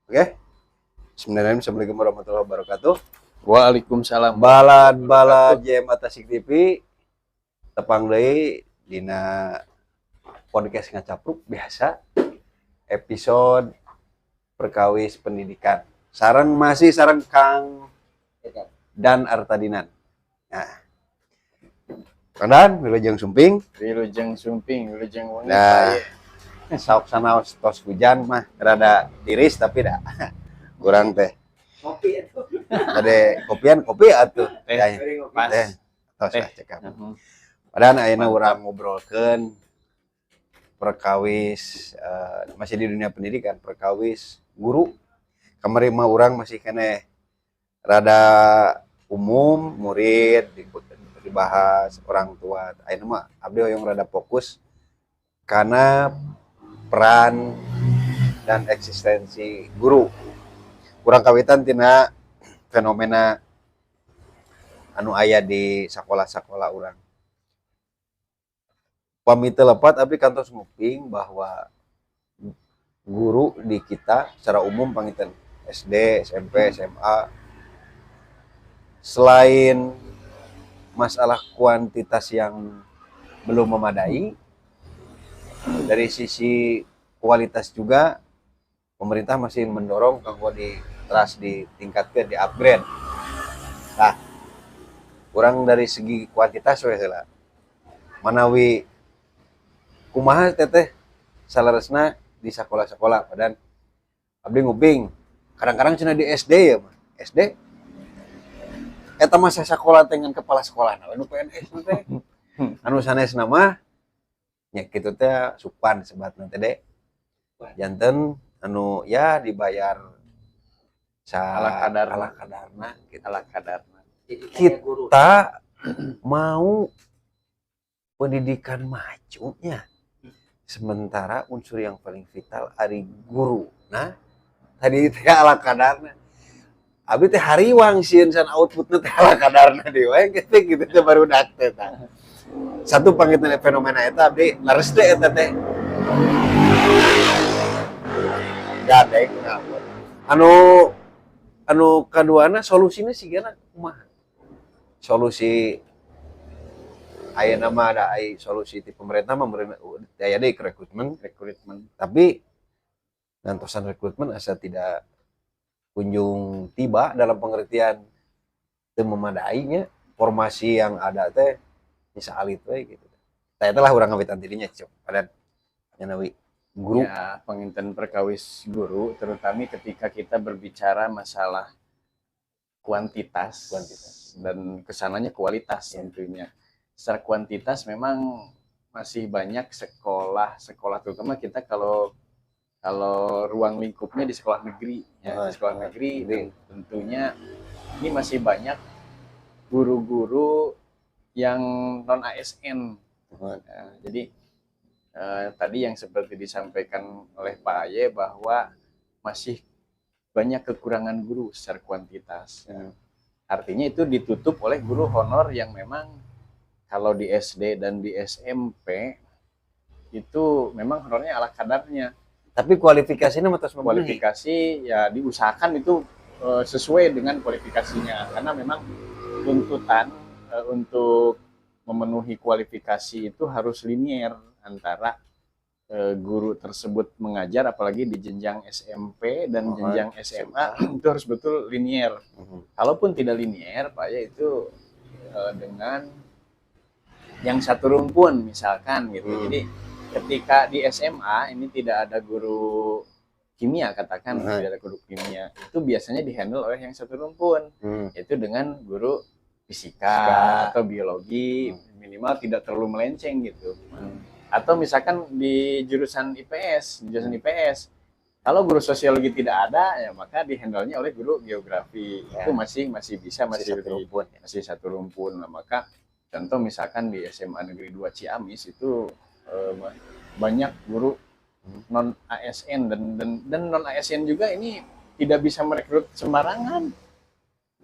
Oke. Bismillahirrahmanirrahim. Assalamualaikum warahmatullahi wabarakatuh. Waalaikumsalam. Balad JM Atasik TV tepang deui dina podcast ngacapruk biasa episode perkawis pendidikan. Masih sareng Kang dan Artadinan. Nah. Kang Dan, wilujeng sumping. Wilujeng sumping, wilujeng wengi. Nah, saok sanaos tos hujan mah rada tiris tapi dah kurang teh. Kopi itu. Ada kopi atuh. Pas. Tos cekap. Padahal ayeuna urang ngobrolkeun perkawis masih di dunia pendidikan, perkawis guru. Kamari mah urang masih keneh rada umum, murid dibahas orang tua. Ayeuna mah abdi hoyong rada fokus karena peran dan eksistensi guru. Kurang kawitan tina fenomena anu aya di sekolah-sekolah urang. Pami teu lepat abdi kantos nguping bahwa guru di kita secara umum panginten SD, SMP, SMA selain masalah kuantitas yang belum memadai, dari sisi kualitas juga pemerintah masih mendorong kanggo ditingkatkan, di-upgrade. Nah, kurang dari segi kuantitas we heula. Manawi kumaha teteh salaresna di sekolah-sekolah padahal abdi nguping kadang-kadang cenah di SD ya mah. SD eta mah sasekolah dengan kepala sekolah anu PNS teh. Anu sanesna mah nya kitu teh supan sebatna teh de. Janten anu ya dibayar Ala kadarna gitu. Ala kadarna. Kita mau pendidikan majunya, sementara unsur yang paling vital ari guru. Nah, tadi teh ala kadarna. Abdi teh hariwang sieun san outputna teh ala kadarna deui we gitu teh baru dak teh tah. Satu panggitna fenomena eta abdi lares teh eta teh. Gadek ngapun. Anu kaduana solusina sigana kumaha? Solusi ayeuna mah ada solusi ti pemerintah mah aya deui rekrutmen. Tapi ngantosan rekrutmen asa tidak kunjung tiba dalam pengertian teu memadainya formasi yang ada teh bisa alit we gitu. Tah eta lah urang ngawitan tidinya cok. Pada nyanawi guru ya, penginten perkawis guru terutama ketika kita berbicara masalah kuantitas dan kesananya kualitas tentunya. Secara kuantitas memang masih banyak sekolah terutama kita kalau ruang lingkupnya di sekolah negeri ya, di sekolah negeri tentunya ini masih banyak guru-guru yang non ASN. Nah, jadi tadi yang seperti disampaikan oleh Pak Aye bahwa masih banyak kekurangan guru secara kuantitas. Artinya itu ditutup oleh guru honor yang memang kalau di SD dan di SMP itu memang honornya ala kadarnya. Tapi kualifikasinya terus memenuhi. Kualifikasi ya diusahakan itu sesuai dengan kualifikasinya karena memang tuntutan untuk memenuhi kualifikasi itu harus linier antara guru tersebut mengajar, apalagi di jenjang SMP dan jenjang SMA itu harus betul linier. Kalaupun tidak linier, Pak ya itu dengan yang satu rumpun misalkan gitu. Jadi ketika di SMA ini tidak ada guru kimia katakan, tidak ada guru kimia, itu biasanya dihandle oleh yang satu rumpun, yaitu dengan guru fisika atau biologi, minimal tidak terlalu melenceng gitu. Atau misalkan di jurusan IPS, kalau guru sosiologi tidak ada, ya maka dihandle-nya oleh guru geografi. Itu masih bisa masih satu rumpun. Nah, maka contoh misalkan di SMA Negeri 2 Ciamis itu banyak guru non ASN dan non ASN juga ini tidak bisa merekrut sembarangan.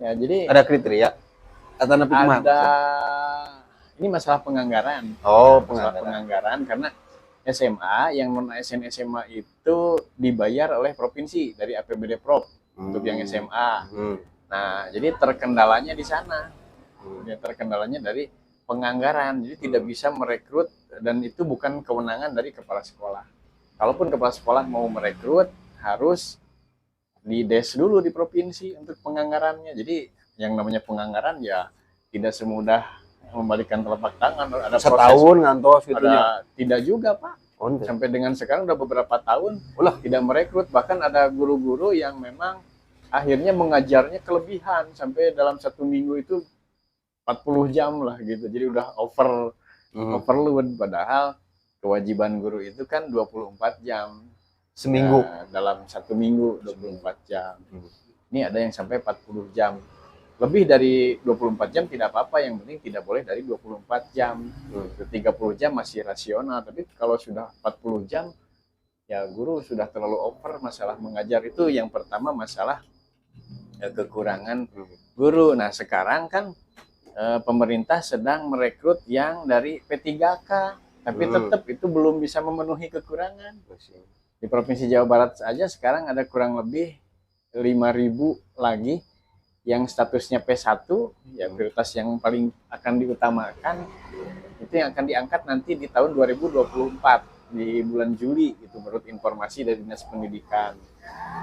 Ya, jadi ada kriteria atau ada ini masalah penganggaran. Oh, penganggaran karena SMA, yang non ASN SMA itu dibayar oleh provinsi dari APBD Prov untuk yang SMA. Nah, jadi terkendalanya di sana. Ya, terkendalanya dari penganggaran. Jadi tidak bisa merekrut, dan itu bukan kewenangan dari kepala sekolah. Kalaupun kepala sekolah mau merekrut, harus di des dulu di provinsi untuk penganggarannya. Jadi yang namanya penganggaran ya tidak semudah membalikan telapak tangan. Ada setahun ngantos gitu ya. Tidak juga, Pak. Sampai dengan sekarang udah beberapa tahun tidak merekrut. Bahkan ada guru-guru yang memang akhirnya mengajarnya kelebihan sampai dalam 1 minggu itu 40 jam lah gitu. Jadi udah overload, padahal kewajiban guru itu kan 24 jam seminggu. Ya, dalam 1 minggu 24 jam. Ini ada yang sampai 40 jam. Lebih dari 24 jam tidak apa-apa, yang penting tidak boleh dari 24 jam. 30 jam masih rasional, tapi kalau sudah 40 jam ya guru sudah terlalu over masalah mengajar. Itu yang pertama, masalah kekurangan guru. Nah, sekarang kan pemerintah sedang merekrut yang dari P3K, tapi tetap itu belum bisa memenuhi kekurangan. Di Provinsi Jawa Barat saja sekarang ada kurang lebih 5.000 lagi yang statusnya P1, ya prioritas yang paling akan diutamakan, itu yang akan diangkat nanti di tahun 2024, di bulan Juli, itu menurut informasi dari Dinas Pendidikan.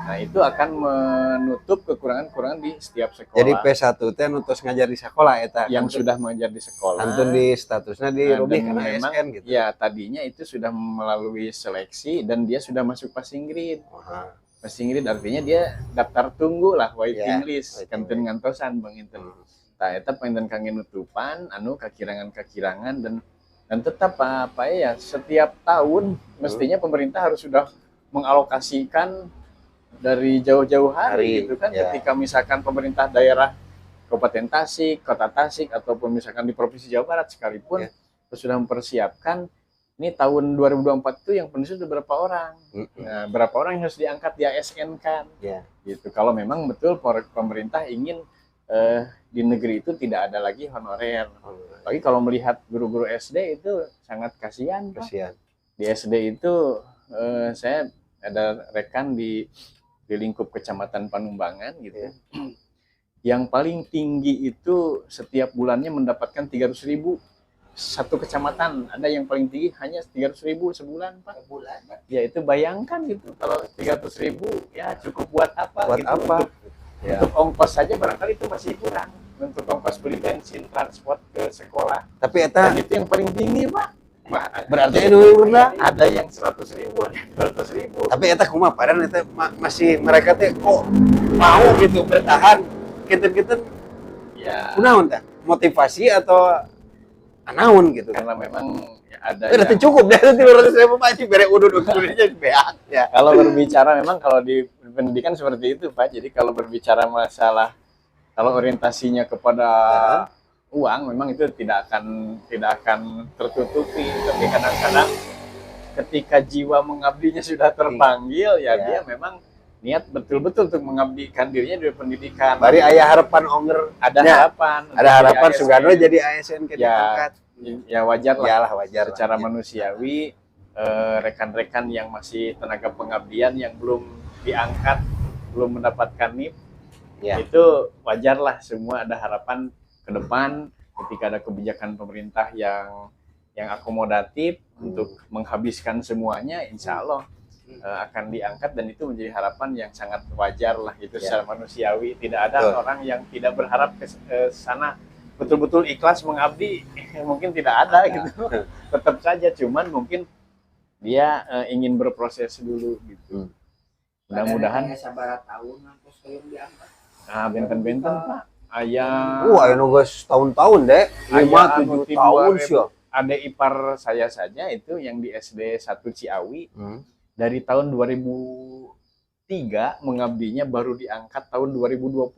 Nah, itu akan menutup kekurangan-kekurangan di setiap sekolah. Jadi P1 teh nutus ngajar di sekolah eta yang sudah mengajar di sekolah. Antun di statusnya di Rubih karena memang ASN gitu. Ya, tadinya itu sudah melalui seleksi dan dia sudah masuk passing grade. Passing grade artinya dia daftar tunggu lah, waiting list, kanten ngantosan Bang Inten. Tah eta panginten kangge nutupan anu kakirangan-kakirangan, dan tetap apa ya, setiap tahun mestinya pemerintah harus sudah mengalokasikan dari jauh-jauh hari gitu kan. Ketika misalkan pemerintah daerah Kabupaten Tasik, Kota Tasik, ataupun misalkan di Provinsi Jawa Barat sekalipun sudah mempersiapkan ini tahun 2024 itu yang penulis itu berapa orang, nah, berapa orang yang harus diangkat di ASN kan, gitu. Kalau memang betul pemerintah ingin di negeri itu tidak ada lagi honorer. Tapi kalau melihat guru-guru SD itu sangat kasihan. Di SD itu saya ada rekan di lingkup Kecamatan Panumbangan gitu. Yang paling tinggi itu setiap bulannya mendapatkan 300.000. Satu kecamatan ada yang paling tinggi hanya 300.000 sebulan, Pak. Ya itu bayangkan gitu, kalau 300.000 ya cukup buat apa? Buat gitu. apa? Untuk ongkos saja barangkali itu masih kurang untuk ongkos beli bensin, transport ke sekolah. Tapi eta dan itu yang paling tinggi, Pak. Berarti itu ada yang 100.000, 200.000. Tapi eta kumaha padahal eta masih mereka teh kok mau gitu bertahan. Kinten-kinten ya kunaon teh? Motivasi atau anaun gitu, karena memang ada udah cukup deh 300.000 masih bere udun udunnya beak ya. Kalau berbicara memang kalau di pendidikan seperti itu, Pak. Jadi kalau berbicara masalah kalau orientasinya kepada uang, memang itu tidak akan tertutupi. Tapi kadang-kadang ketika jiwa mengabdinya sudah terpanggil, ya dia memang niat betul-betul untuk mengabdikan dirinya di pendidikan. Bari aya harapan onger, ada harapan. Ada harapan Sugano jadi ASN ke diangkat. Ya wajar lah. Iyalah wajar. Secara manusiawi, rekan-rekan yang masih tenaga pengabdian yang belum diangkat, belum mendapatkan NIP, itu wajar lah. Semua ada harapan ke depan ketika ada kebijakan pemerintah yang akomodatif untuk menghabiskan semuanya, insya Allah akan diangkat, dan itu menjadi harapan yang sangat wajar lah gitu. Secara manusiawi tidak ada orang yang tidak berharap ke sana betul-betul ikhlas mengabdi. Mungkin tidak ada gitu, tetap saja, cuman mungkin dia ingin berproses dulu gitu. Mudah-mudahan sabar tahun terus yang diangkat. Nah, benten-benten Pak, aya anu geus tahun-tahun deh, 5-7 tahun sih. Ada ipar saya saja itu yang di SD 1 Ciawi. Dari tahun 2003 mengabdinya, baru diangkat tahun 2022.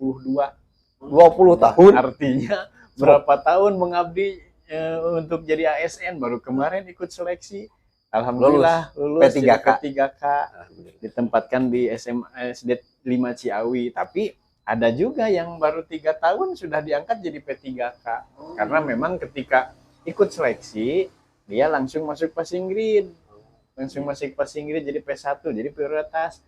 20 tahun. Artinya berapa tahun mengabdi untuk jadi ASN, baru kemarin ikut seleksi. Alhamdulillah lulus P3K. Ditempatkan di SD 5 Ciawi. Tapi ada juga yang baru 3 tahun sudah diangkat jadi P3K. Karena memang ketika ikut seleksi dia langsung masuk passing grade. langsung masuk kelas Inggris jadi P1 jadi prioritas.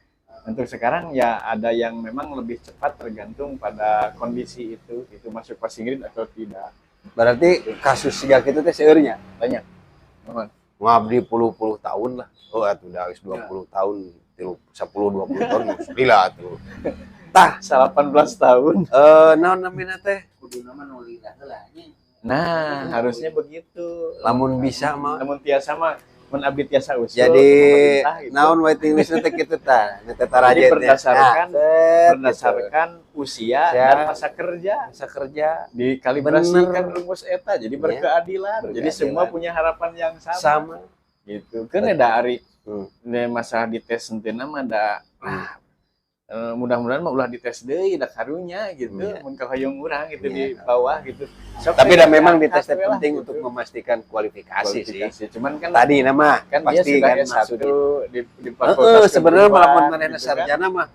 Untuk sekarang ya ada yang memang lebih cepat tergantung pada kondisi itu masuk kelas Inggris atau tidak. Berarti kasus siga itu teh seurnya Banyak. Mohon. ngabdi puluh-puluh tahun lah. Oh atuh udah geus 20 tahun, 10 20 tahun gila atuh. Tah, 18 tahun. naon namina teh? Kudu nama nu lidah heula nya. Nah, harusnya begitu. Lamun bisa mah. Namun tiasa mah mun abdi tiasa usul. Jadi pemerintah gitu. naon waiting list teh kitu tah. Nya teh Jadi tarajet teh. berdasarkan usia Ya. dan masa kerja. masa kerja Dikalibrasikan Bener. rumus eta jadi Ya. berkeadilan. Jadi Berkeadilan. semua punya harapan yang sama. sama. Gitu. Kan ada ari masalah dites henteu mah da mudah-mudahan mah ulah dites deui da karunya gitu. Iya. Mun ka hoyong urang gitu Iya. di bawah gitu. Sok Tapi we dah memang diangkat dites teh we lah, penting gitu. untuk memastikan kualifikasi sih. Kualifikasi. Cuman kan Tadi nama kan dia pasti sudah kan S1 maksudnya. di fakultas Sebenarnya keguruan, lamun manehna gitu kan. sarjana mah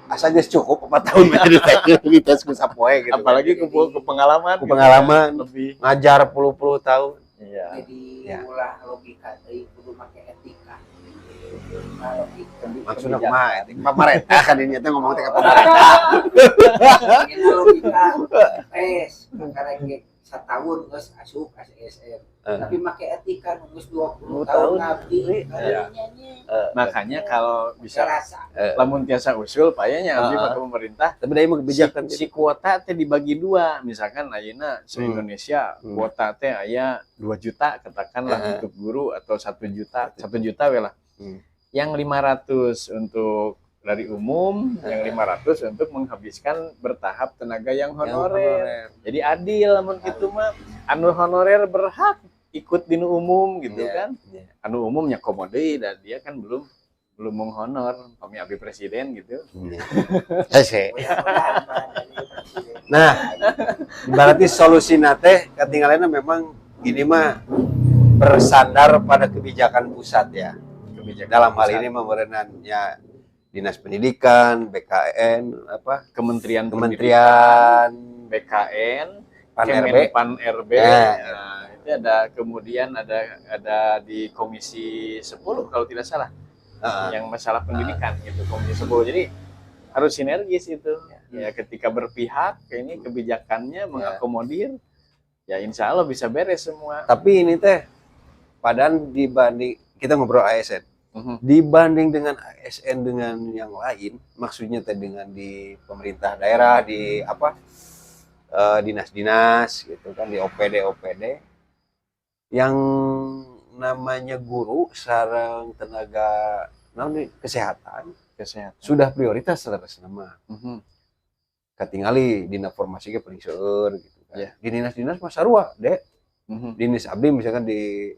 asa geus cukup 4 tahun di tes ku sapoe gitu. Apalagi ke pengalaman Ku pengalaman. lebih. Ngajar puluh-puluh tahun. Iya. Jadi Ya. ulah logika teh kudu make etika. Nah, logika. Maksudnya kumaha eta? Pamarentah kan ini teh ngomong teh ka pamarentah. Ini logika tes karena ge satahun geus asup SSM. Tapi make etika nu geus 20 tahun ngabdi Iya. nyanyi. Makanya kalau bisa Rasa. lamun tiasa usul payahnya abdi Heeh. ke pemerintah Tapi da mah kebijakan si kuota teh dibagi dua. Misalkan ayeuna se-Indonesia kuota teh aya 2 juta katakanlah untuk guru atau 1 juta, 1 juta we lah. Yang 500 untuk dari umum, yang 500 untuk menghabiskan bertahap tenaga yang honorer. Jadi adil lamun kitu mah anu honorer berhak ikut dinu umum gitu Iya, kan. iya. Anu umumnya komode dan dia kan belum menghonor kami abdi presiden gitu. Hese. Mudah-mudahan mah dari presiden. Nah, berarti solusi teh ketinggalannya memang ini mah bersandar pada kebijakan pusat ya. Kebijakan Dalam hal pusat. ini memerenannya Dinas Pendidikan, BKN, apa Kementerian Kementerian BKN, Pan-RB. Pan-RB. Ya. Nah, itu ada kemudian ada di Komisi 10 kalau tidak salah. Heeh. Yang masalah pendidikan gitu, Komisi 10. Jadi harus sinergis itu. Ya ketika berpihak ini kebijakannya mengakomodir ya insya Allah bisa beres semua. Tapi ini teh padahal dibanding kita ngobrol ASN. Dibanding dengan ASN dengan yang lain, maksudnya teh dengan di pemerintah daerah, di apa dinas-dinas gitu kan, di OPD yang namanya guru sareng tenaga kesehatan sudah prioritas terus nama. Katingali dina formasi ge paling seueur gitu kan. Ya. Di dinas-dinas mah sarua, Dek. Dinas abdi misalkan di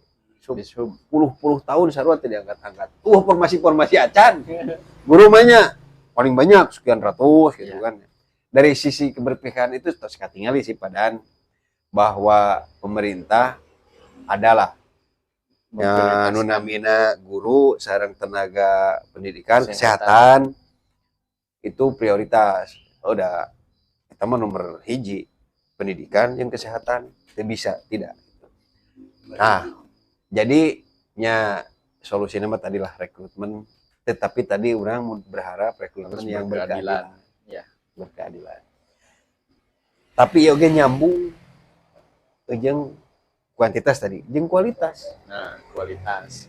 puluh tahun sarua teh diangkat-angkat. Formasi acan. Guru banyak, paling banyak sekian ratus gitu Ya. kan. Dari sisi keberpihakan itu terus katingali sih padahal bahwa pemerintah adalah ya, nu namina guru sareng tenaga pendidikan kesehatan itu prioritas. Udah kita mah nomor hiji pendidikan yang kesehatan tidak bisa. Nah, jadi nya solusinya mah tadilah rekrutmen, tetapi tadi orang berharap rekrutmen harus yang berkeadilan. Ya. berkeadilan. Tapi oke nyambung jeung kuantitas tadi, jeung kualitas. Nah, kualitas.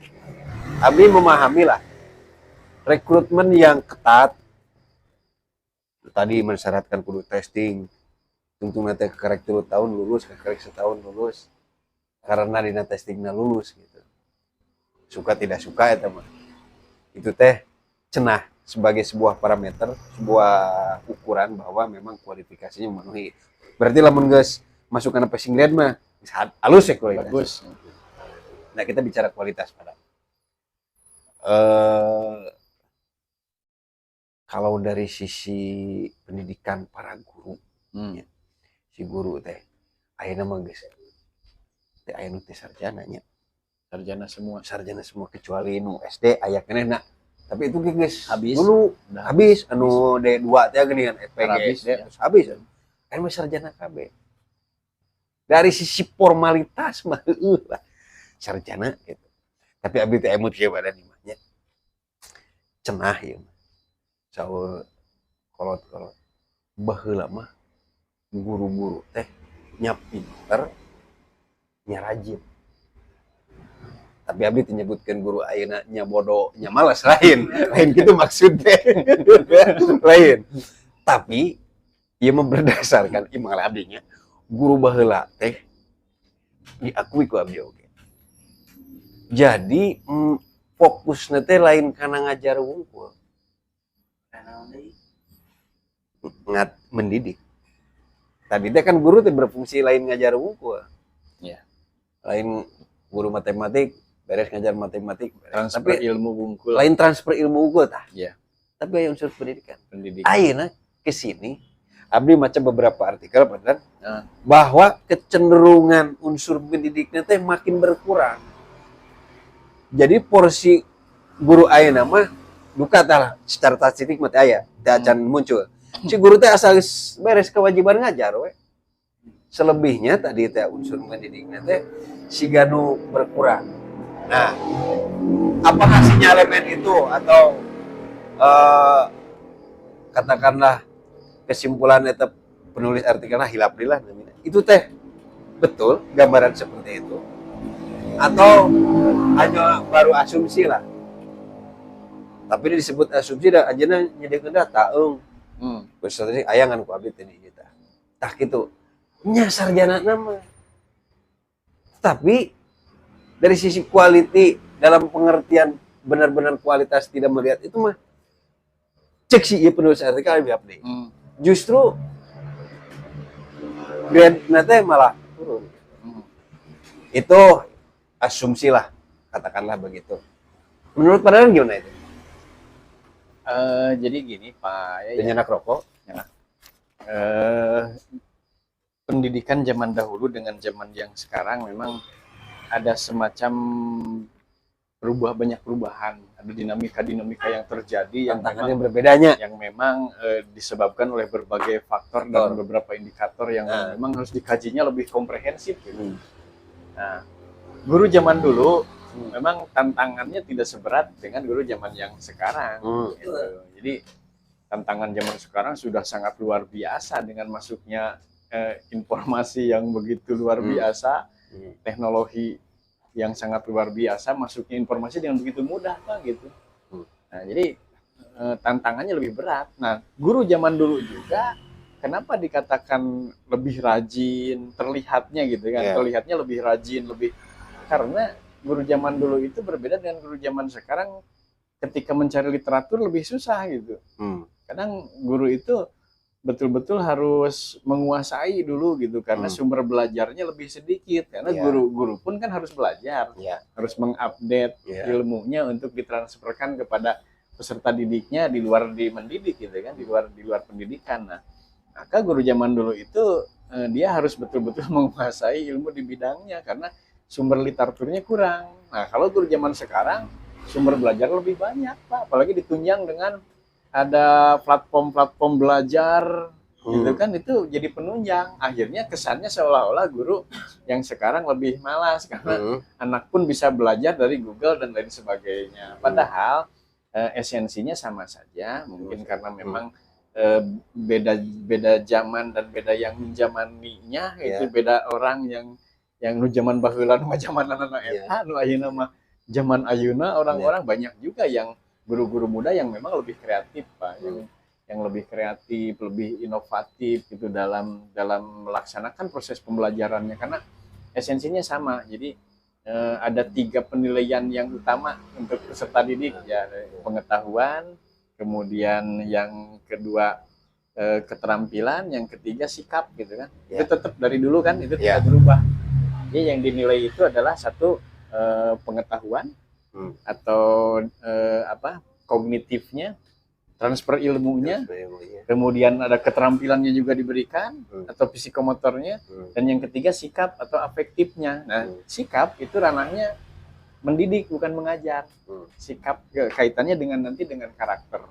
Abdi memahami lah rekrutmen yang ketat tadi mensyaratkan kudu testing tungtung nanti kerek 3 tahun lulus kerek setahun lulus karena dina testingnya lulus gitu suka tidak suka ya teman itu teh cenah sebagai sebuah parameter sebuah ukuran bahwa memang kualifikasinya memenuhi berarti lamun geus masuk kana passing grade mah halus ya kualitas. Bagus. Nah kita bicara kualitas pada kalau dari sisi pendidikan para guru ya, si guru teh ayeuna mah geus teh aya nu teh sarjananya sarjana semua kecuali nu SD aya kenehna tapi itu geus Habis. dulu Udah habis anu D2 teh geuningan FPG Habis, teh, ya. terus habis aya mah sarjana KB dari sisi formalitas mah lah sarjana gitu tapi abdi teh emut kieu badan mah cenah ya saur kolot-kolot baheula mah guru-guru teh nya pinter nya rajin tapi abdi teu nyebutkeun guru ayeuna nya bodoh nya malas lain gitu maksudnya lain tapi ieu mah berdasarkan imang abdinya guru baheula teh diakui ku abdi oge jadi fokusnya teh lain karena ngajar wungkul mendidik tadi teh kan guru teh berfungsi lain ngajar wungkul ya lain guru matematik beres ngajar matematik beres. Transfer Tapi ilmu wungkul lain transfer ilmu unggul tah ya tapi aya unsur pendidikan pendidikan ayeuna ke sini abdi maca beberapa artikel bener Nah. bahwa kecenderungan unsur pendidiknya teh makin berkurang jadi porsi guru ayeuna mah duka tah secara statistik mah teh aya teh acan muncul si guru teh asal beres kewajiban ngajar we selebihnya tadi teh unsur pendidiknya teh siganu berkurang nah apakah sinyalemen itu atau katakanlah kesimpulan eta penulis artikelnya hilap lah itu teh betul gambaran seperti itu atau hanya baru asumsi lah tapi disebut asumsi dah anjeunna nyediekeun data berarti ayangan ku abdi teh kita tah kitu nya sarjanana mah tapi dari sisi quality dalam pengertian benar-benar kualitas tidak melihat itu mah cek sih ieu penulis artikel lebih abdi justru grade nanti malah turun. Itu asumsi lah, katakanlah begitu. Menurut pandangan gimana itu? Jadi gini Pak, Nyenak rokok? Pendidikan zaman dahulu dengan zaman yang sekarang memang ada semacam banyak perubahan, ada dinamika yang terjadi yang tantangannya berbedanya yang memang disebabkan oleh berbagai faktor dan beberapa indikator yang memang harus dikajinya lebih komprehensif gitu. Nah, guru zaman dulu memang tantangannya tidak seberat dengan guru zaman yang sekarang gitu. Jadi tantangan zaman sekarang sudah sangat luar biasa dengan masuknya informasi yang begitu luar biasa, teknologi yang sangat luar biasa, masuknya informasi dengan begitu mudah Pak gitu. Nah, jadi tantangannya lebih berat. Nah, guru zaman dulu juga kenapa dikatakan lebih rajin, terlihatnya gitu kan, terlihatnya lebih rajin, lebih karena guru zaman dulu itu berbeda dengan guru zaman sekarang ketika mencari literatur lebih susah gitu. Kadang guru itu betul-betul harus menguasai dulu gitu karena sumber belajarnya lebih sedikit karena guru-guru pun kan harus belajar harus mengupdate ilmunya untuk ditransferkan kepada peserta didiknya di luar mendidik gitu kan di luar pendidikan. Nah, maka guru zaman dulu itu dia harus betul-betul menguasai ilmu di bidangnya karena sumber literaturnya kurang. Nah, kalau guru zaman sekarang sumber belajar lebih banyak Pak, apalagi ditunjang dengan ada platform-platform belajar gitu kan, itu jadi penunjang. Akhirnya kesannya seolah-olah guru yang sekarang lebih malas karena anak pun bisa belajar dari Google dan lain sebagainya. Padahal esensinya sama saja, mungkin karena memang beda zaman dan beda yang menjamaninya itu beda orang yang nu zaman baheula nu zaman anak eta nu ayeuna mah zaman ayeuna orang-orang banyak juga yang guru-guru muda yang memang lebih kreatif Pak, yang lebih kreatif, lebih inovatif gitu dalam melaksanakan proses pembelajarannya karena esensinya sama. Jadi ada 3 penilaian yang utama untuk peserta didik ya, pengetahuan, kemudian yang kedua keterampilan, yang ketiga sikap gitu kan. Itu tetap dari dulu kan itu tidak berubah. Jadi yang dinilai itu adalah satu pengetahuan atau kognitifnya, transfer ilmunya, kemudian ada keterampilannya juga diberikan atau psikomotornya, dan yang ketiga sikap atau afektifnya. Nah, sikap itu ranahnya mendidik bukan mengajar. Sikap kaitannya nanti dengan karakter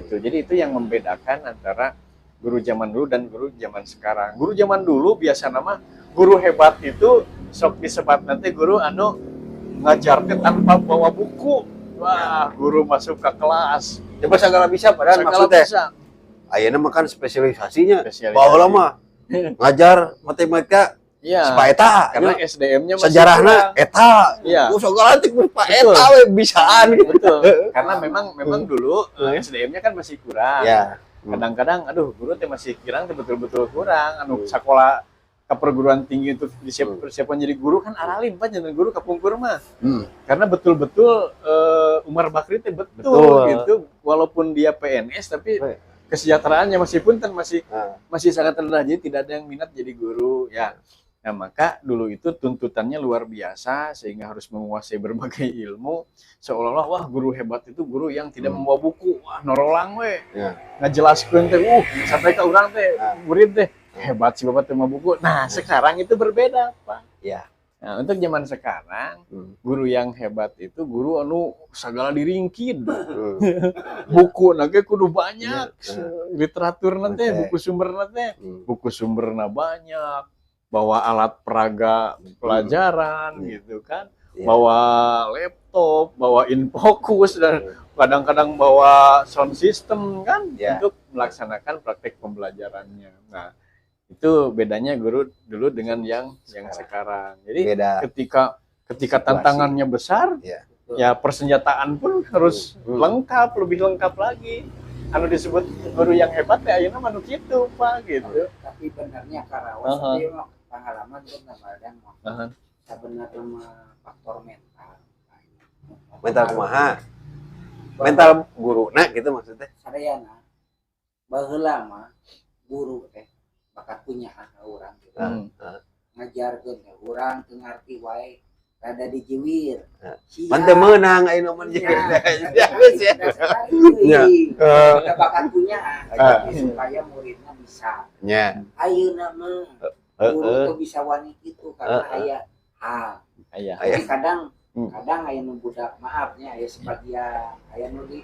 gitu. Jadi itu yang membedakan antara guru zaman dulu dan guru zaman sekarang. Guru zaman dulu biasa nama guru hebat itu sok disebat nanti guru anu ngajarnya tanpa bawa buku Wah, guru masuk ke kelas. Coba segala bisa padahal Segala maksudnya. bisa. Ayeuna mah kan spesialisasinya. Spesialisasi. Baheula mah ngajar matematika Iya. supaya eta Karena nya. SDM-nya masih Sejarahna kurang. eta. Iya. Segala tik Pak Betul. eta we bisaan gitu. Betul. Karena memang dulu SDM-nya kan masih kurang. Ya. Kadang-kadang aduh guru teh masih kurang teh betul-betul kurang. Sekolah ke perguruan tinggi untuk persiapan jadi guru kan aralin Pak jadi guru kapungkur mah. Karena betul-betul Umar Bakri teh betul gitu. Walaupun dia PNS tapi kesejahteraannya meskipun kan masih sangat rendah, jadi tidak ada yang minat jadi guru ya. Nah, maka dulu itu tuntutannya luar biasa sehingga harus menguasai berbagai ilmu, seolah-olah wah guru hebat itu guru yang tidak membawa buku, wah norolang we. Ngajelaskeun teh sampai ka urang teh murid teh hebat sih Bapak teh mah buku. Nah, sekarang itu berbeda, Pak. Ya. Nah, untuk zaman sekarang, guru yang hebat itu guru anu segala diringkid. Buku nage kudu banyak, literatur nanti, buku sumber nanti, buku sumberna banyak, bawa alat peraga pelajaran gitu kan, bawa laptop, bawa infocus dan kadang-kadang bawa sound system kan untuk melaksanakan praktek pembelajarannya. Nah, itu bedanya guru dulu dengan yang sekarang. Jadi beda. ketika tantangannya besar, ya persenjataan pun harus lengkap, lebih lengkap lagi. Anu disebut guru yang hebat ya ayeuna mah nu kitu, Pak, gitu. Tapi benernya karawas teh mah pengalaman bener badan mah. Sebenarnya mah faktor mental. Mental kumaha? Mental guruna gitu maksudnya. Sadayana baheula mah guru teh bakat punya orang gitu. Ngajarkeun teh urang teu ngarti wae rada dijiwir. Man teu meunang ayeuna mah Ya. Bakat punya supaya muridnya bisa. Nya. Ayeuna mah guru teu bisa wani kitu karena aya hal. Jadi kadang aya nu budak maafnya aya sebagian aya nu di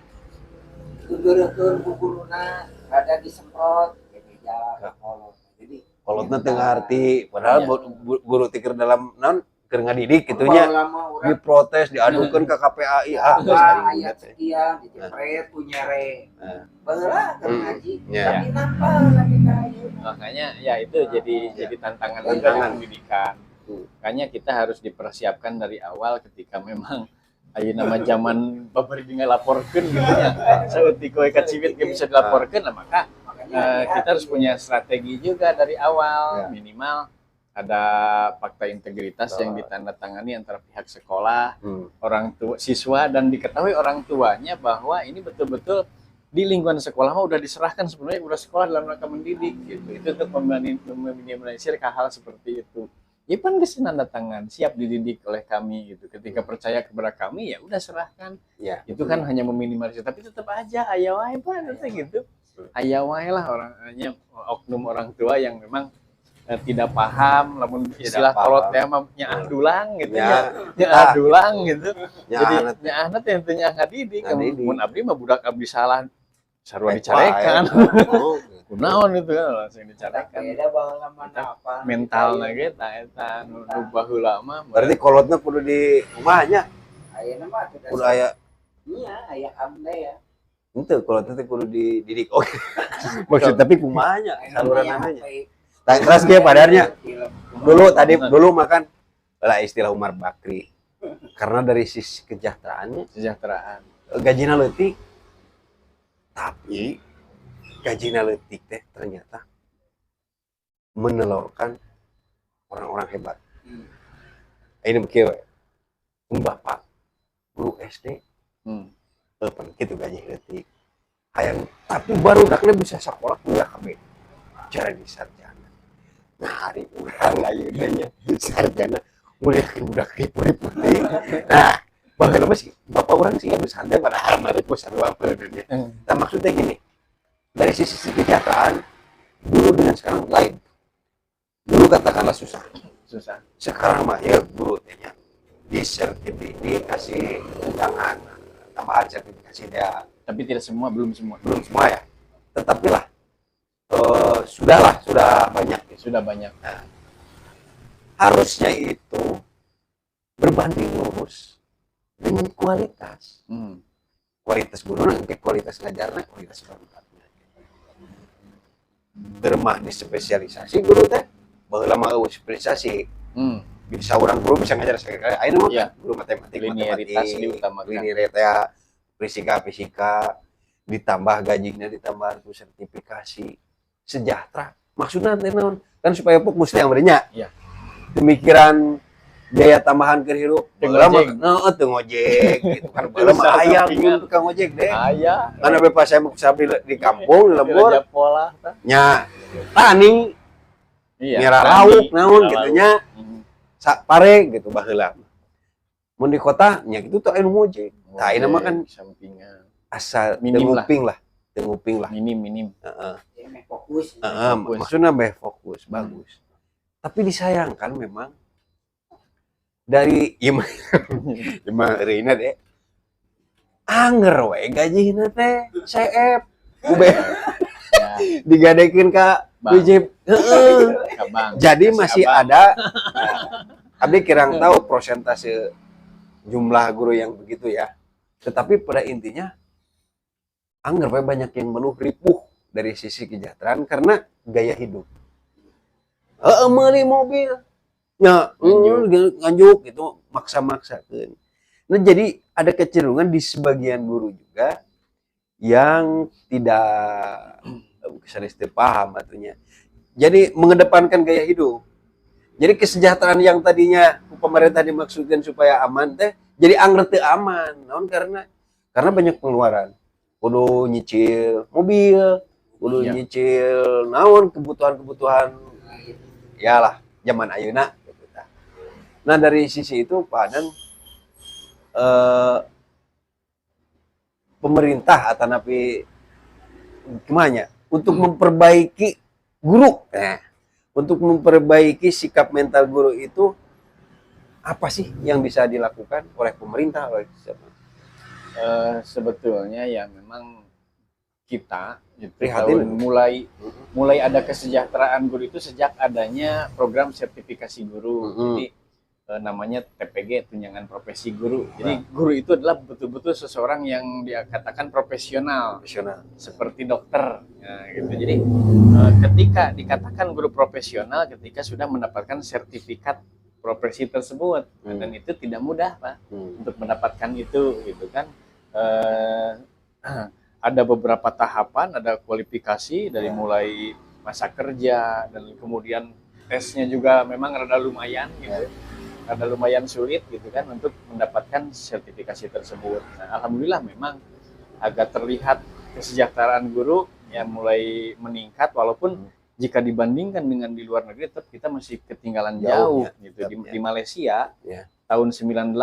geureukeun ku guruna rada disemprot beda kolot. Jadi kolotna teu ngarti padahal guru tikir dalam naon keur ngadidik kitunya diprotes diadukeun ke KPAI ayat sekian dijepret punya re baheula keur ngaji tapi nampal lagi kayu. Makanya ya itu jadi tantangan pendidikan. Makanya kita harus dipersiapkan dari awal ketika memang ayeuna mah zaman babari ngalaporkeun gitu nya. Saeutik we ka cibit ge bisa dilaporkeun, nah maka kita harus punya strategi juga dari awal. Minimal ada fakta integritas yang ditandatangani antara pihak sekolah, orang tua, siswa, dan diketahui orang tuanya bahwa ini betul-betul di lingkungan sekolah mah udah diserahkan sebenarnya udah sekolah dalam rangka mendidik gitu. Itu untuk meminimalisir hal seperti itu. Ipan tanda tangan siap dididik oleh kami gitu. Ketika percaya kepada kami ya udah serahkan. Ya, itu kan hanya meminimalisir, tapi tetap aja aya wae Pak gitu. Aya wae lah orangnya oknum orang tua yang memang tidak paham, namun istilah kolot teh mah nyaah dulang gitu ya. Nyaah dulang gitu. Jadi nyaahna teh teu nyaah ngadidik. Mun abdi mah budak abdi salah sarua dicarekan. Kunaon itu kan langsung dicarekan. Beda baheula mah apa? Mentalna ge eta nu baheula mah. Berarti kolotna kudu di rumahnya. Ayeuna mah kudu aya. Iya, aya amda ya. Henteu kolotna teh kudu dididik. Oke. Maksud tapi kumahanya saluran namanya. Terus ge padarnya. Dulu makan lah istilah Umar Bakri. Karena dari sisi kesejahteraan gajina leutik. Tapi gajina leutik teh ternyata menelurkan orang-orang hebat. Ini begitu we. Bapak guru SD. Gitu gaji leutik. Hayang tapi baru dakna bisa sekolah kuliah kabeh. Jadi sarjana. Nah, hari urang ayeuna sarjana kuliah budak ribu-ribu. Nah, bahkan apa sih? Bapak orang sih yang santai padahal mah itu sarua peudeunya. Nah, maksudnya gini. Dari sisi kesejahteraan dulu dengan sekarang lain. Dulu katakanlah susah. Sekarang mah ya guru tehnya disertifikasi undangan, tambahan sertifikasi dia. Tapi tidak semua, belum semua ya. Tetapi lah sudah banyak. Nah, harusnya itu berbanding lurus dengan kualitas. Hmm. Kualitas guru nanti kualitas ngajarnya, kualitas perangkatnya. Dermah di spesialisasi guru teh, baheula mah eueuh spesialisasi. Bisa orang guru bisa ngajar sekali. Ayeuna mah Iya. guru matematik, Linearitas diutamakan. linearitas, fisika, ditambah gajinya, ditambah tuh sertifikasi, sejahtera. Maksudnya teh naon? Kan supaya fokus yang berinya. Iya. Pemikiran biaya tambahan ke hirup. Baheula mah teu ngojek gitu kan. Baheula mah aya guru tukang ngojek deh. Aya. Karena pas saya mau sabdi di kampung di lembur Raja pola tah. nya tani ngira tani. lauk naon Ngira gitu lauk. nya sak pare gitu baheula. Mun di kota nya kitu teu anu ngojek. Tah ayeuna mah kan sampingan. asal Minim lah. tenguping lah. Minim. Heeh. Emang fokus. Fokus. Maksudnya fokus, bagus. Tapi disayangkan memang dari imah reina deh. Anger we gajina teh CF. Ya, Digadekeun ka Bang. wajib. Heeh. Kabang. Jadi Kasih masih abang. ada. Nah, abdi kirang tahu persentase jumlah guru yang begitu ya. Tetapi pada intinya anggar we banyak yang mengeluh ripuh dari sisi kesejahteraan karena gaya hidup. Meuli mobil. Ya, nganjuk gitu maksa-maksakeun. Nah, jadi ada kecenderungan di sebagian guru juga yang tidak bisa paham atunya. Jadi mengedepankan gaya hidup. Jadi kesejahteraan yang tadinya pemerintah dimaksudkan supaya aman teh jadi anggar teu aman. Naon karena banyak pengeluaran. Kudu nyicil mobil, kudu Iya. nyicil naon kebutuhan-kebutuhan yalah zaman ayeuna gitu tah. Nah, dari sisi itu Pak Adan pemerintah atau napi gimana untuk memperbaiki guru. Untuk memperbaiki sikap mental guru itu apa sih yang bisa dilakukan oleh pemerintah oleh siapa? Sebetulnya ya memang kita gitu, Prihatin. tahun mulai ada kesejahteraan guru itu sejak adanya program sertifikasi guru. Jadi namanya TPG, tunjangan profesi guru. Jadi guru itu adalah betul-betul seseorang yang dikatakan profesional seperti dokter. Nah, gitu. Jadi ketika dikatakan guru profesional ketika sudah mendapatkan sertifikat profesi tersebut, dan itu tidak mudah Pak untuk mendapatkan itu gitu kan. Ada beberapa tahapan, ada kualifikasi dari mulai masa kerja dan kemudian tesnya juga memang rada lumayan gitu. Rada lumayan sulit gitu kan untuk mendapatkan sertifikasi tersebut. Nah, alhamdulillah memang agak terlihat kesejahteraan guru yang mulai meningkat walaupun jika dibandingkan dengan di luar negeri tetap kita masih ketinggalan jauh ya, gitu. Di Malaysia ya. Tahun 98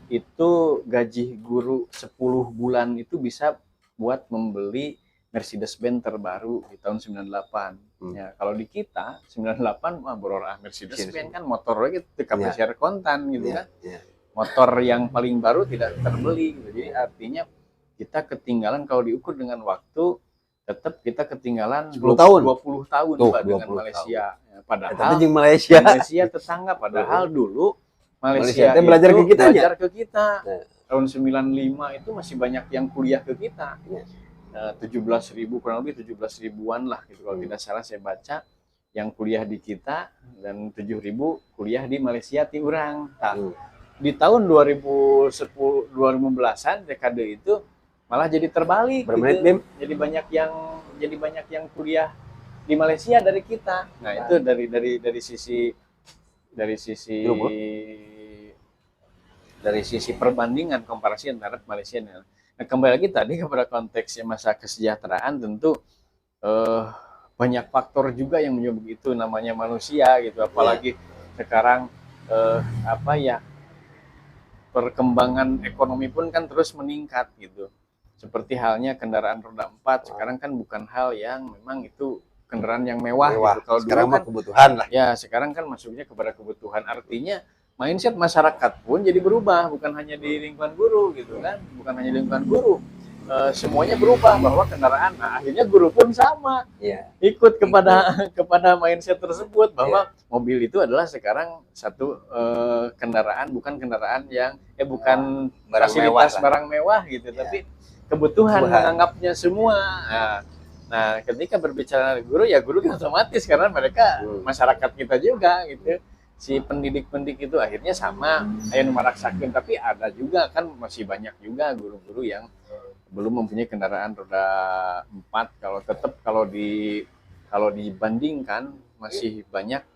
itu gaji guru 10 bulan itu bisa buat membeli Mercedes-Benz terbaru di tahun 98. Ya, kalau di kita 98 mah bororah Mercedes-Benz kan motor gitu share kontan gitu kan. Motor yang paling baru tidak terbeli gitu. Jadi artinya kita ketinggalan kalau diukur dengan waktu tetap kita ketinggalan 10 tahun. 20 tahun Tuh, Pak, dengan 20 Malaysia. Ya, padahal Malaysia tetangga padahal dulu Malaysia itu belajar ke kita. Tahun 95 itu masih banyak yang kuliah ke kita. 17.000 kurang lebih 17.000-an lah gitu kalau tidak salah saya baca yang kuliah di kita dan 7.000 kuliah di Malaysia ti urang. Di tahun 2010-2010-an dekade itu malah jadi terbalik gitu. Jadi banyak yang kuliah di Malaysia dari kita. Nah, itu dari sisi perbandingan komparasi antara Malaysia dan nah, kembali lagi tadi kepada konteksnya masa kesejahteraan tentu banyak faktor juga yang menyebabkan itu namanya manusia gitu apalagi sekarang perkembangan ekonomi pun kan terus meningkat gitu seperti halnya kendaraan roda 4 sekarang kan bukan hal yang memang itu kendaraan yang mewah. Gitu. Kalau sekarang dulu kan kebutuhan lah. Ya, sekarang kan masuknya kepada kebutuhan. Artinya mindset masyarakat pun jadi berubah, bukan hanya di lingkungan guru gitu kan, bukan hanya di lingkungan guru. semuanya berubah bahwa kendaraan, nah akhirnya guru pun sama ikut kepada mindset tersebut bahwa mobil itu adalah sekarang satu kendaraan, bukan kendaraan yang bukan fasilitas barang mewah gitu, tapi kebutuhan menganggapnya semua. Nah, ketika berbicara guru ya guru otomatis karena mereka masyarakat kita juga gitu. Si pendidik-pendidik itu akhirnya sama aya nu maraksakeun, tapi ada juga kan masih banyak juga guru-guru yang belum mempunyai kendaraan roda 4. Kalau dibandingkan masih banyak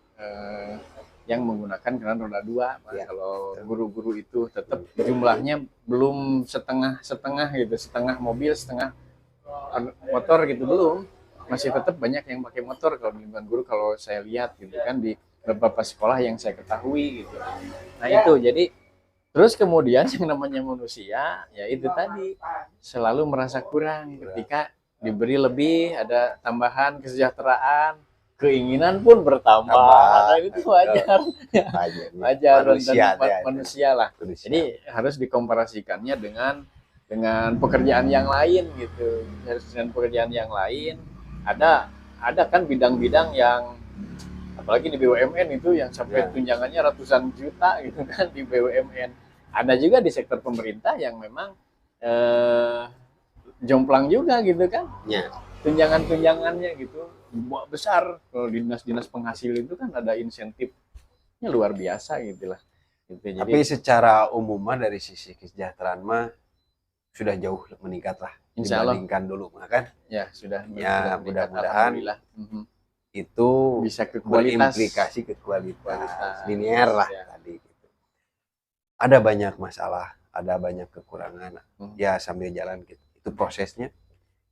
yang menggunakan kendaraan roda 2. Kalau guru-guru itu tetap jumlahnya belum setengah gitu, setengah mobil, setengah motor gitu, belum. Masih tetap banyak yang pakai motor kalau di lingkungan guru, kalau saya lihat gitu kan di beberapa sekolah yang saya ketahui gitu. Nah itu jadi terus kemudian yang namanya manusia ya itu tadi selalu merasa kurang ketika diberi lebih, ada tambahan kesejahteraan, keinginan pun bertambah. Nah, itu wajar dan manusia lah. Jadi harus dikomparasikannya dengan pekerjaan yang lain gitu. Dengan pekerjaan yang lain ada kan bidang-bidang yang apalagi di BUMN itu yang sampai tunjangannya ratusan juta gitu kan di BUMN. Ada juga di sektor pemerintah yang memang jomplang juga gitu kan. Tunjangan-tunjangannya gitu besar. Kalau di dinas-dinas penghasil itu kan ada insentifnya luar biasa gitu lah. Gitu. Jadi, tapi secara umum dari sisi kesejahteraan mah sudah jauh meningkat lah dibandingkan dulu mah kan. Ya sudah. Ya mudah-mudahan itu bisa ke kualitas, berimplikasi ke kualitas linear lah tadi gitu. Ada banyak masalah, ada banyak kekurangan. Ya sambil jalan gitu. Itu prosesnya.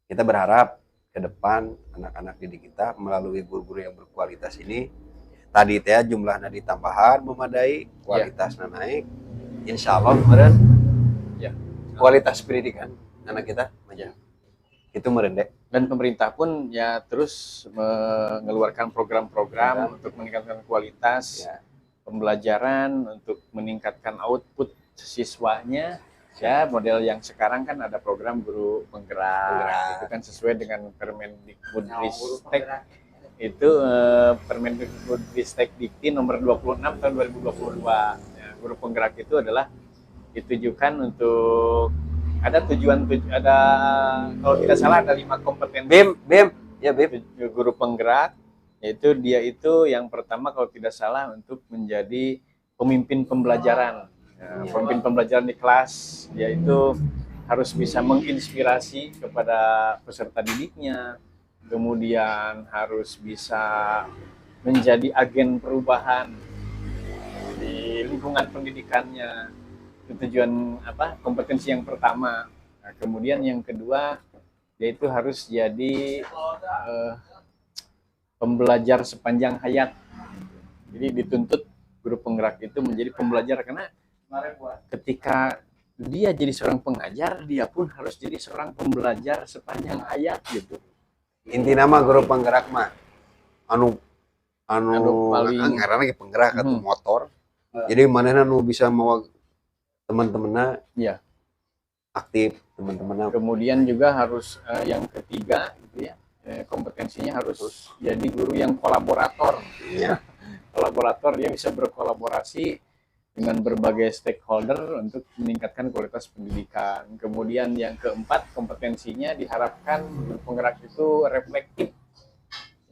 Kita berharap ke depan anak-anak didik kita melalui guru-guru yang berkualitas ini tadi teh jumlahnya ditambahan memadai, kualitasnya naik. Insya Allah kemarin kualitas pendidikan anak kita itu merendek. Dan pemerintah pun ya terus mengeluarkan program-program untuk meningkatkan kualitas pembelajaran, untuk meningkatkan output siswanya. Ya model yang sekarang kan ada program guru penggerak. Itu kan sesuai dengan Permendikbudristek itu Permendikbudristek Dikti nomor 26 tahun 2022. Ya, guru penggerak itu adalah ditujukan untuk ada kalau tidak salah ada 5 kompetensi. BEM guru penggerak, yaitu dia itu yang pertama kalau tidak salah untuk menjadi pemimpin pembelajaran. Pemimpin pembelajaran di kelas, yaitu harus bisa menginspirasi kepada peserta didiknya, kemudian harus bisa menjadi agen perubahan di lingkungan pendidikannya. Itu tujuan kompetensi yang pertama. Nah, kemudian yang kedua yaitu harus jadi pembelajar sepanjang hayat. Jadi dituntut guru penggerak itu menjadi pembelajar, karena ketika dia jadi seorang pengajar, dia pun harus jadi seorang pembelajar sepanjang hayat gitu. Inti nama guru penggerak mah anu paling karena penggerak atau motor. Jadi manehna nu bisa mau teman-temannya aktif, teman-temannya. Kemudian juga harus yang ketiga gitu ya, kompetensinya harus jadi guru yang kolaborator. Kolaborator, dia bisa berkolaborasi dengan berbagai stakeholder untuk meningkatkan kualitas pendidikan. Kemudian yang keempat, kompetensinya diharapkan guru penggerak itu reflektif.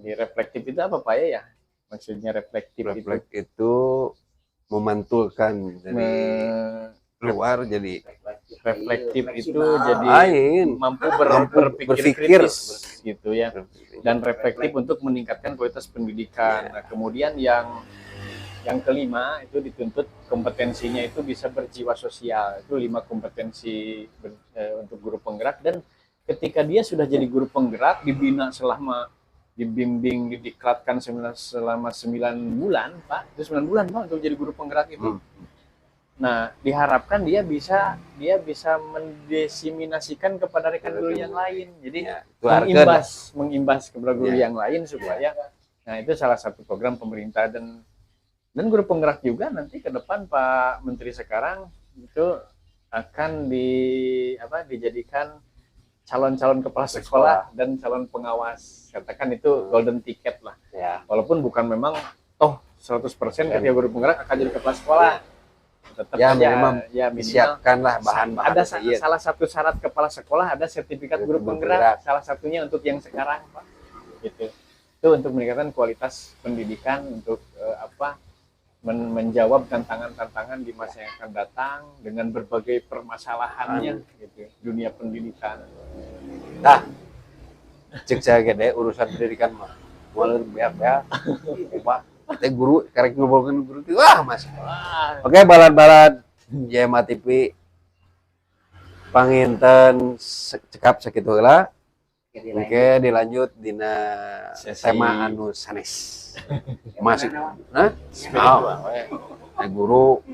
Jadi reflektif itu apa Pak ya? Maksudnya reflektif itu memantulkan dari luar, jadi reflektif itu jadi mampu berpikir kritis gitu ya, dan reflektif untuk meningkatkan kualitas pendidikan. Nah, kemudian yang kelima itu dituntut kompetensinya itu bisa berjiwa sosial. Itu 5 kompetensi untuk guru penggerak, dan ketika dia sudah jadi guru penggerak, dibina selama dibimbing, didiklatkan selama 9 bulan Pak, itu 9 bulan Pak untuk jadi guru penggerak itu. Nah, diharapkan dia bisa mendesiminasikan kepada rekan guru yang lain. Jadi mengimbas kepada guru yang lain supaya, nah itu salah satu program pemerintah. Dan guru penggerak juga nanti ke depan Pak Menteri sekarang itu akan dijadikan calon-calon kepala sekolah dan calon pengawas. Katakan itu golden ticket lah. Ya. Walaupun bukan memang 100% ketika guru penggerak akan jadi kepala sekolah. Tetap Ya, aja, minimum ya minimal disiapkanlah bahan-bahan. ada salah satu syarat kepala sekolah ada sertifikat guru penggerak, salah satunya untuk yang sekarang, Pak. Gitu. Itu untuk meningkatkan kualitas pendidikan, untuk menjawab tantangan-tantangan di masa yang akan datang dengan berbagai permasalahannya gitu, dunia pendidikan. Nah, cek saya gede urusan pendidikan mah. Mulai beak-beak. Pak, kita guru karek ngobrolkeun guru teh wah Mas. Oke, balad-balad JMA TV panginten cekap sakitu heula. Oke, dilanjut dina tema anu sanes. Masih, nah, guru,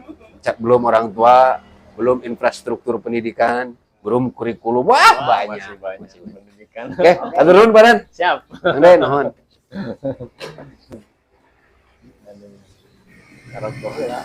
belum orang tua, belum infrastruktur pendidikan, belum kurikulum, wah banyak. Masih pendidikan. Oke, atur nuhun Padan. Siap. Ande nuhun. Karakter ya.